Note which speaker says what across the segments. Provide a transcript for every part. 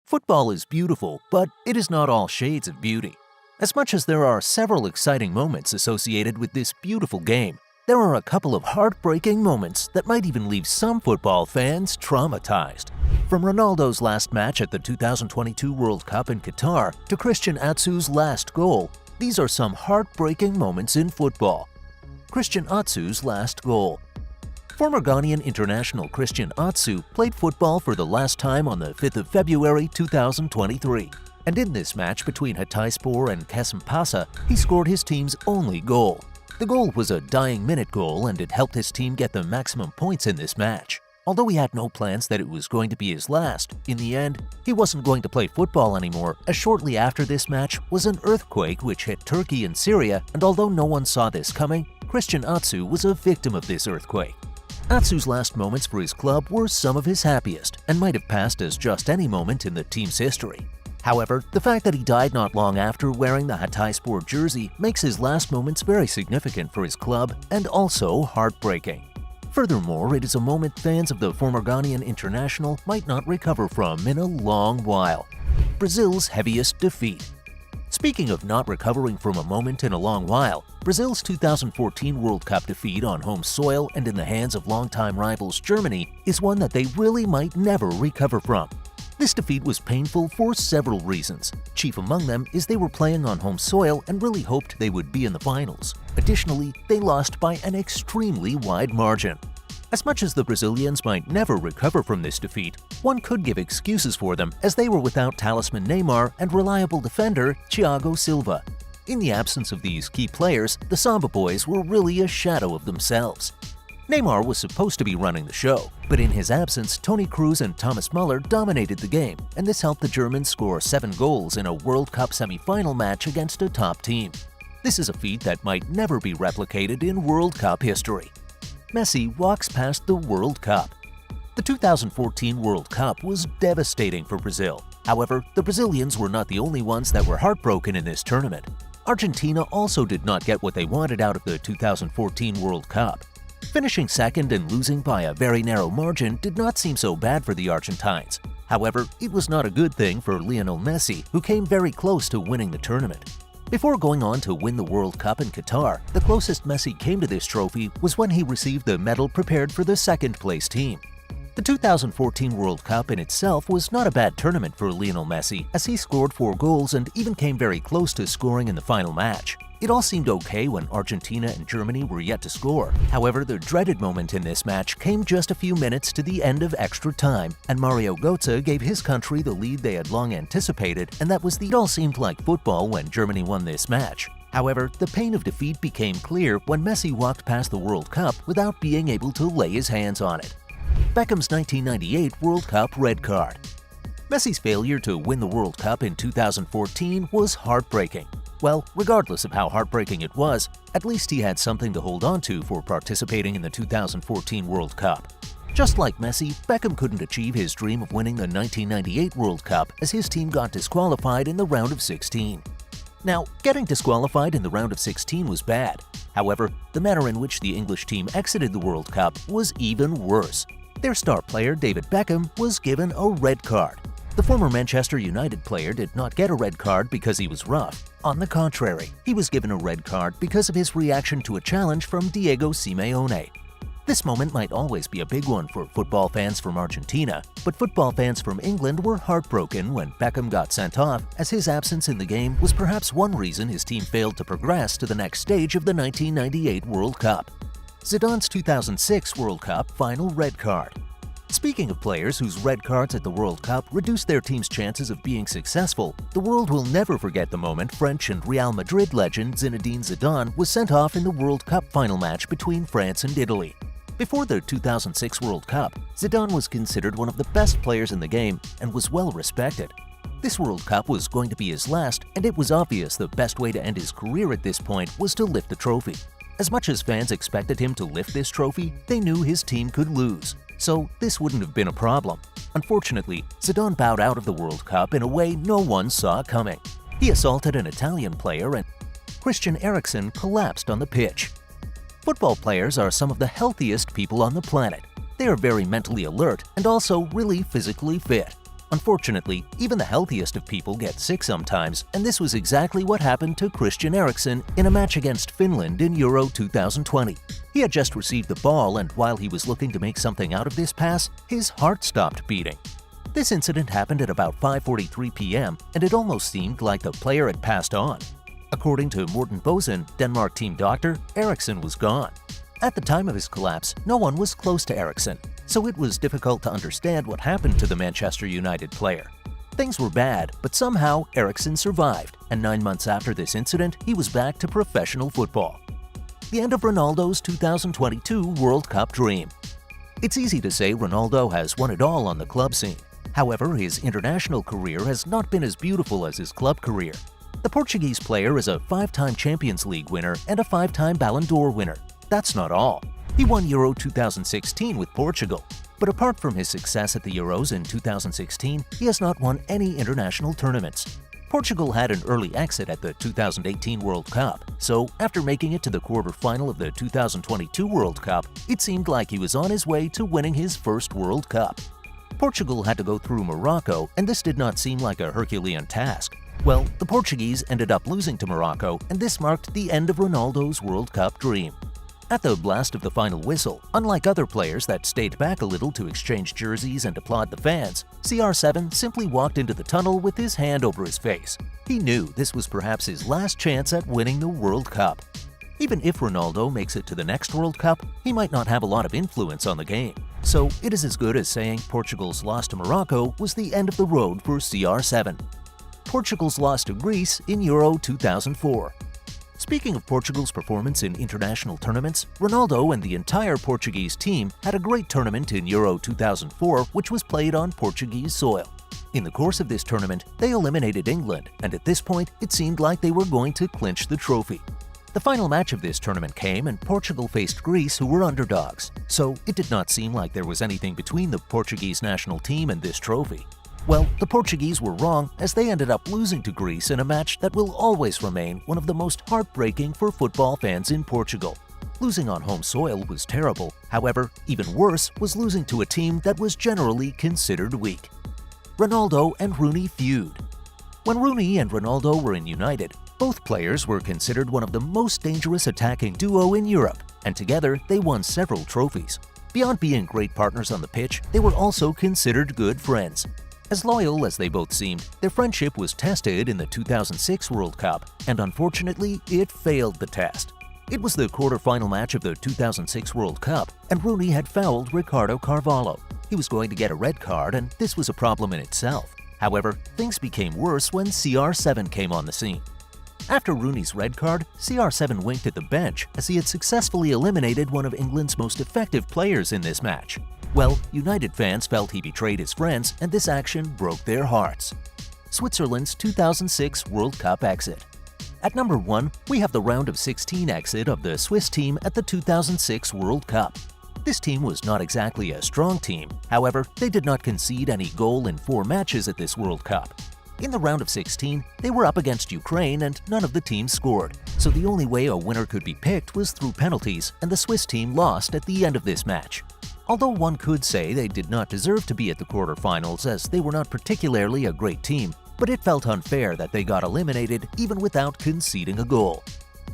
Speaker 1: Football is beautiful, but it is not all shades of beauty. As much as there are several exciting moments associated with this beautiful game, there are a couple of heartbreaking moments that might even leave some football fans traumatized. From Ronaldo's last match at the 2022 World Cup in Qatar to Christian Atsu's last goal, these are some heartbreaking moments in football. Christian Atsu's last goal. Former Ghanaian international Christian Atsu played football for the last time on the 5th of February 2023. And in this match between Hatayspor and Kasimpasa, he scored his team's only goal. The goal was a dying-minute goal and it helped his team get the maximum points in this match. Although he had no plans that it was going to be his last, in the end, he wasn't going to play football anymore, as shortly after this match was an earthquake which hit Turkey and Syria, and although no one saw this coming, Christian Atsu was a victim of this earthquake. Atsu's last moments for his club were some of his happiest and might have passed as just any moment in the team's history. However, the fact that he died not long after wearing the Hatayspor jersey makes his last moments very significant for his club and also heartbreaking. Furthermore, it is a moment fans of the former Ghanaian international might not recover from in a long while. Brazil's heaviest defeat. Speaking of not recovering from a moment in a long while, Brazil's 2014 World Cup defeat on home soil and in the hands of longtime rivals Germany is one that they really might never recover from. This defeat was painful for several reasons. Chief among them is they were playing on home soil and really hoped they would be in the finals. Additionally, they lost by an extremely wide margin. As much as the Brazilians might never recover from this defeat, one could give excuses for them as they were without talisman Neymar and reliable defender Thiago Silva. In the absence of these key players, the Samba boys were really a shadow of themselves. Neymar was supposed to be running the show, but in his absence, Toni Kroos and Thomas Muller dominated the game, and this helped the Germans score 7 goals in a World Cup semi-final match against a top team. This is a feat that might never be replicated in World Cup history. Messi walks past the World Cup. The 2014 World Cup was devastating for Brazil. However, the Brazilians were not the only ones that were heartbroken in this tournament. Argentina also did not get what they wanted out of the 2014 World Cup. Finishing second and losing by a very narrow margin did not seem so bad for the Argentines. However, it was not a good thing for Lionel Messi, who came very close to winning the tournament. Before going on to win the World Cup in Qatar, the closest Messi came to this trophy was when he received the medal prepared for the second-place team. The 2014 World Cup in itself was not a bad tournament for Lionel Messi, as he scored 4 goals and even came very close to scoring in the final match. It all seemed okay when Argentina and Germany were yet to score. However, the dreaded moment in this match came just a few minutes to the end of extra time, and Mario Götze gave his country the lead they had long anticipated, and that was it all seemed like football when Germany won this match. However, the pain of defeat became clear when Messi walked past the World Cup without being able to lay his hands on it. Beckham's 1998 World Cup red card. Messi's failure to win the World Cup in 2014 was heartbreaking. Well, regardless of how heartbreaking it was, at least he had something to hold on to for participating in the 2014 World Cup. Just like Messi, Beckham couldn't achieve his dream of winning the 1998 World Cup as his team got disqualified in the round of 16. Now, getting disqualified in the round of 16 was bad. However, the manner in which the English team exited the World Cup was even worse. Their star player, David Beckham, was given a red card. The former Manchester United player did not get a red card because he was rough. On the contrary, he was given a red card because of his reaction to a challenge from Diego Simeone. This moment might always be a big one for football fans from Argentina, but football fans from England were heartbroken when Beckham got sent off, as his absence in the game was perhaps one reason his team failed to progress to the next stage of the 1998 World Cup. Zidane's 2006 World Cup final red card. Speaking of players whose red cards at the World Cup reduced their team's chances of being successful, the world will never forget the moment French and Real Madrid legend Zinedine Zidane was sent off in the World Cup final match between France and Italy. Before the 2006 World Cup, Zidane was considered one of the best players in the game and was well respected. This World Cup was going to be his last, and it was obvious the best way to end his career at this point was to lift the trophy. As much as fans expected him to lift this trophy, they knew his team could lose. So this wouldn't have been a problem. Unfortunately, Zidane bowed out of the World Cup in a way no one saw coming. He assaulted an Italian player and Christian Eriksen collapsed on the pitch. Football players are some of the healthiest people on the planet. They are very mentally alert and also really physically fit. Unfortunately, even the healthiest of people get sick sometimes, and this was exactly what happened to Christian Eriksen in a match against Finland in Euro 2020. He had just received the ball, and while he was looking to make something out of this pass, his heart stopped beating. This incident happened at about 5:43 p.m., and it almost seemed like the player had passed on. According to Morten Boesen, Denmark team doctor, Eriksen was gone. At the time of his collapse, no one was close to Eriksen, so it was difficult to understand what happened to the Manchester United player. Things were bad, but somehow Eriksen survived, and 9 months after this incident, he was back to professional football. The end of Ronaldo's 2022 World Cup dream. It's easy to say Ronaldo has won it all on the club scene. However, his international career has not been as beautiful as his club career. The Portuguese player is a 5-time Champions League winner and a 5-time Ballon d'Or winner. That's not all. He won Euro 2016 with Portugal. But apart from his success at the Euros in 2016, he has not won any international tournaments. Portugal had an early exit at the 2018 World Cup, so after making it to the quarter-final of the 2022 World Cup, it seemed like he was on his way to winning his first World Cup. Portugal had to go through Morocco, and this did not seem like a Herculean task. Well, the Portuguese ended up losing to Morocco, and this marked the end of Ronaldo's World Cup dream. At the blast of the final whistle, unlike other players that stayed back a little to exchange jerseys and applaud the fans, CR7 simply walked into the tunnel with his hand over his face. He knew this was perhaps his last chance at winning the World Cup. Even if Ronaldo makes it to the next World Cup, he might not have a lot of influence on the game. So it is as good as saying Portugal's loss to Morocco was the end of the road for CR7. Portugal's loss to Greece in Euro 2004. Speaking of Portugal's performance in international tournaments, Ronaldo and the entire Portuguese team had a great tournament in Euro 2004, which was played on Portuguese soil. In the course of this tournament, they eliminated England, and at this point, it seemed like they were going to clinch the trophy. The final match of this tournament came, and Portugal faced Greece, who were underdogs, so it did not seem like there was anything between the Portuguese national team and this trophy. Well, the Portuguese were wrong, as they ended up losing to Greece in a match that will always remain one of the most heartbreaking for football fans in Portugal. Losing on home soil was terrible. However, even worse was losing to a team that was generally considered weak. Ronaldo and Rooney feud. When Rooney and Ronaldo were in United, both players were considered one of the most dangerous attacking duo in Europe, and together they won several trophies. Beyond being great partners on the pitch, they were also considered good friends. As loyal as they both seemed, their friendship was tested in the 2006 World Cup, and unfortunately, it failed the test. It was the quarter-final match of the 2006 World Cup, and Rooney had fouled Ricardo Carvalho. He was going to get a red card, and this was a problem in itself. However, things became worse when CR7 came on the scene. After Rooney's red card, CR7 winked at the bench as he had successfully eliminated one of England's most effective players in this match. Well, United fans felt he betrayed his friends, and this action broke their hearts. Switzerland's 2006 World Cup exit. At number 1, we have the round of 16 exit of the Swiss team at the 2006 World Cup. This team was not exactly a strong team. However, they did not concede any goal in 4 matches at this World Cup. In the round of 16, they were up against Ukraine and none of the teams scored, so the only way a winner could be picked was through penalties, and the Swiss team lost at the end of this match. Although one could say they did not deserve to be at the quarterfinals as they were not particularly a great team, but it felt unfair that they got eliminated even without conceding a goal.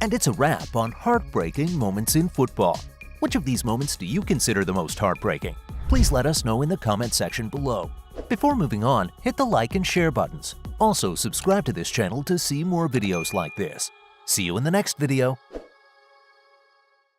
Speaker 1: And it's a wrap on heartbreaking moments in football. Which of these moments do you consider the most heartbreaking? Please let us know in the comment section below. Before moving on, hit the like and share buttons. Also, subscribe to this channel to see more videos like this. See you in the next video.